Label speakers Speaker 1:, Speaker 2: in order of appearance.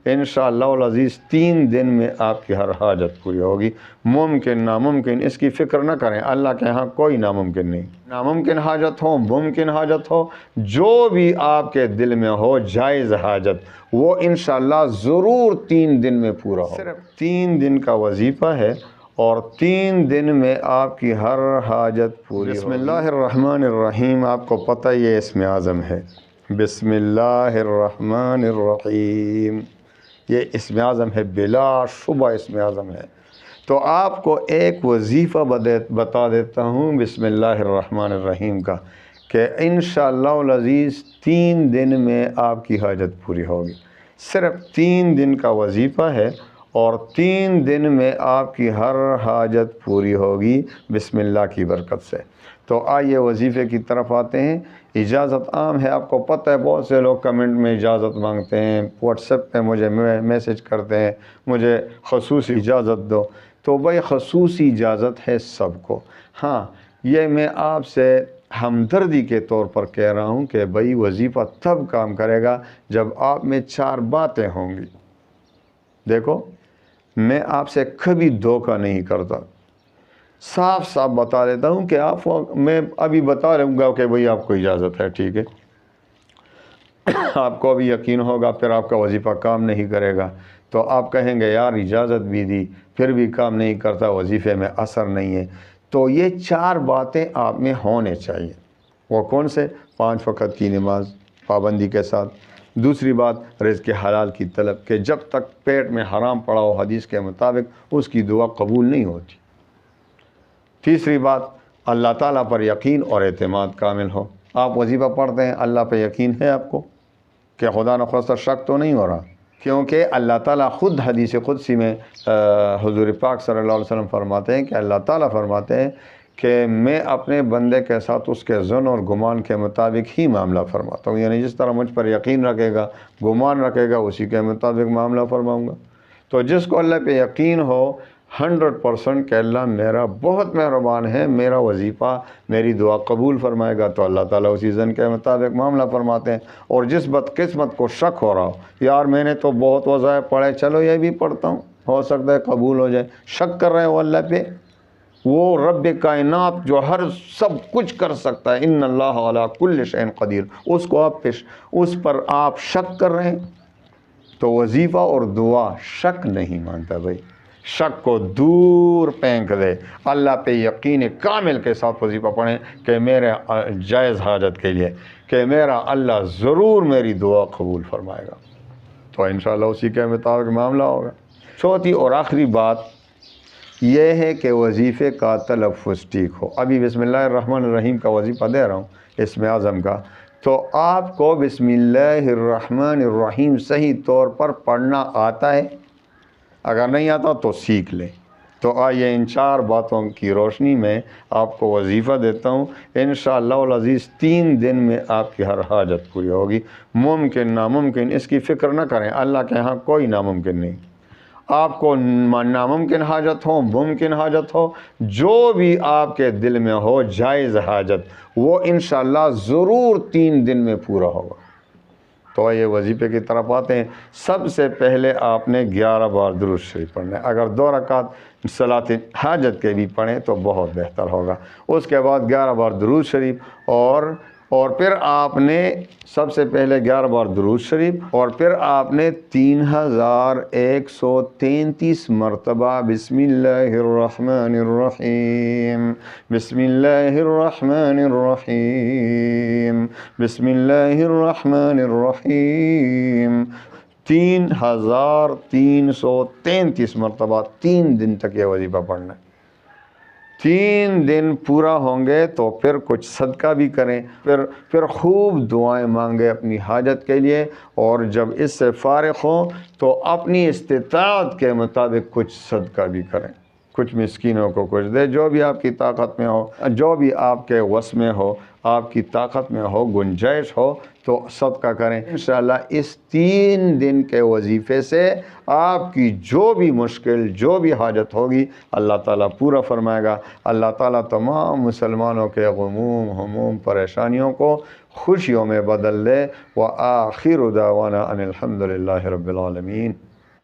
Speaker 1: انشاءاللہ العزیز 3 دن میں آپ کی ہر حاجت پوری ہوگی۔ ممکن ناممکن اس کی فکر نہ کریں، اللہ کے ہاں کوئی ناممکن نہیں۔ ناممکن حاجت ہو، ممکن حاجت ہو، جو بھی آپ کے دل میں ہو جائز حاجت، وہ انشاءاللہ ضرور 3 دن میں پورا ہو۔ صرف 3 دن کا وظیفہ ہے اور 3 دن میں آپ کی ہر حاجت پوری ہوگی۔ بسم اللہ الرحمن الرحیم، آپ کو پتہ یہ اسم اعظم ہے، بسم اللہ الرحمن الرحیم، یہ اسم اعظم ہے، بلا شبہ اسم اعظم ہے۔ تو آپ کو ایک وظیفہ بتا دیتا ہوں بسم اللہ الرحمن الرحیم کا، کہ انشاءاللہ العزیز 3 دن میں آپ کی حاجت پوری ہوگی۔ صرف 3 دن کا وظیفہ ہے اور 3 دن میں آپ کی ہر حاجت پوری ہوگی بسم اللہ کی برکت سے۔ تو آئیے وظیفے کی طرف آتے ہیں۔ اجازت عام ہے، آپ کو پتہ ہے بہت سے لوگ کمنٹ میں اجازت مانگتے ہیں، واٹس ایپ پہ مجھے میسج کرتے ہیں مجھے خصوصی اجازت دو، تو بھائی خصوصی اجازت ہے سب کو۔ ہاں، یہ میں آپ سے ہمدردی کے طور پر کہہ رہا ہوں کہ بھائی وظیفہ تب کام کرے گا جب آپ میں 4 باتیں ہوں گی۔ دیکھو، میں آپ سے کبھی دھوکہ نہیں کرتا، صاف صاف بتا دیتا ہوں کہ میں ابھی بتا لوں گا کہ بھئی آپ کو اجازت ہے، ٹھیک ہے، آپ کو ابھی یقین ہوگا، پھر آپ کا وظیفہ کام نہیں کرے گا، تو آپ کہیں گے یار اجازت بھی دی پھر بھی کام نہیں کرتا، وظیفے میں اثر نہیں ہے۔ تو یہ 4 باتیں آپ میں ہونے چاہیے۔ وہ کون سے؟ 5 وقت کی نماز پابندی کے ساتھ۔ دوسری بات، رزق حلال کی طلب، کہ جب تک پیٹ میں حرام پڑا ہو حدیث کے مطابق اس کی دعا قبول نہیں ہوتی۔ تیسری بات، اللہ تعالیٰ پر یقین اور اعتماد کامل ہو۔ آپ وظیفہ پڑھتے ہیں، اللہ پہ یقین ہے آپ کو کہ خدا نخواستہ شک تو نہیں ہو رہا؟ کیونکہ اللہ تعالیٰ خود حدیث قدسی میں حضور پاک صلی اللہ علیہ وسلم فرماتے ہیں کہ اللہ تعالیٰ فرماتے ہیں کہ میں اپنے بندے کے ساتھ اس کے ظن اور گمان کے مطابق ہی معاملہ فرماتا ہوں، یعنی جس طرح مجھ پر یقین رکھے گا، گمان رکھے گا، اسی کے مطابق معاملہ فرماؤں گا۔ تو جس کو اللہ پہ یقین ہو 100% کہ اللہ میرا بہت مہربان ہے، میرا وظیفہ میری دعا قبول فرمائے گا، تو اللہ تعالیٰ اسی ظن کے مطابق معاملہ فرماتے ہیں۔ اور جس بدقسمت کو شک ہو رہا ہو، یار میں نے تو بہت وظائف پڑھے، چلو یہ بھی پڑھتا ہوں، ہو سکتا ہے قبول ہو جائے، شک کر رہے ہو اللہ پہ، وہ رب کائنات جو ہر سب کچھ کر سکتا ہے، ان اللہ علی کل شیء قدیر، اس کو اس پر آپ شک کر رہے ہیں، تو وظیفہ اور دعا شک نہیں مانتا بھائی، شک کو دور پھینک دے، اللہ پہ یقین کامل کے ساتھ وظیفہ پڑھیں کہ میرے جائز حاجت کے لیے، کہ میرا اللہ ضرور میری دعا قبول فرمائے گا، تو انشاءاللہ اسی کے مطابق معاملہ ہوگا۔ چوتھی اور آخری بات یہ ہے کہ وظیفے کا تلفظ ٹھیک ہو۔ ابھی بسم اللہ الرحمن الرحیم کا وظیفہ دے رہا ہوں، اسم اعظم کا، تو آپ کو بسم اللہ الرحمن الرحیم صحیح طور پر پڑھنا آتا ہے؟ اگر نہیں آتا تو سیکھ لیں۔ تو آئیے ان 4 باتوں کی روشنی میں آپ کو وظیفہ دیتا ہوں، انشاءاللہ العزیز 3 دن میں آپ کی ہر حاجت پوری ہوگی۔ ممکن ناممکن اس کی فکر نہ کریں، اللہ کے ہاں کوئی ناممکن نہیں۔ آپ کو ناممکن حاجت ہو، ممکن حاجت ہو، جو بھی آپ کے دل میں ہو جائز حاجت، وہ انشاءاللہ ضرور 3 دن میں پورا ہوگا۔ تو یہ وظیفے کی طرف آتے ہیں۔ سب سے پہلے آپ نے 11 بار درود شریف پڑھنا ہے، اگر 2 رکعت صلاۃ حاجت کے بھی پڑھیں تو بہت بہتر ہوگا۔ اس کے بعد 11 بار درود شریف اور پھر آپ نے سب سے پہلے 11 بار درود شریف، اور پھر آپ نے 3133 مرتبہ بسم اللہ الرحمن الرحیم، بسم اللہ الرحمن الرحیم، بسم اللہ الرحمن الرحیم، 3333 مرتبہ 3 دن تک یہ وظیفہ پڑھنا ہے۔ 3 دن پورا ہوں گے تو پھر کچھ صدقہ بھی کریں، پھر خوب دعائیں مانگیں اپنی حاجت کے لیے، اور جب اس سے فارغ ہوں تو اپنی استطاعت کے مطابق کچھ صدقہ بھی کریں، کچھ مسکینوں کو کچھ دے، جو بھی آپ کی طاقت میں ہو، جو بھی آپ کے وس میں ہو، آپ کی طاقت میں ہو، گنجائش ہو تو صدقہ کریں۔ انشاءاللہ اس 3 دن کے وظیفے سے آپ کی جو بھی مشکل، جو بھی حاجت ہوگی اللہ تعالیٰ پورا فرمائے گا۔ اللہ تعالیٰ تمام مسلمانوں کے غموم، ہموم، پریشانیوں کو خوشیوں میں بدل دے۔ وآخر دعوانا ان الحمد للہ رب العالمین۔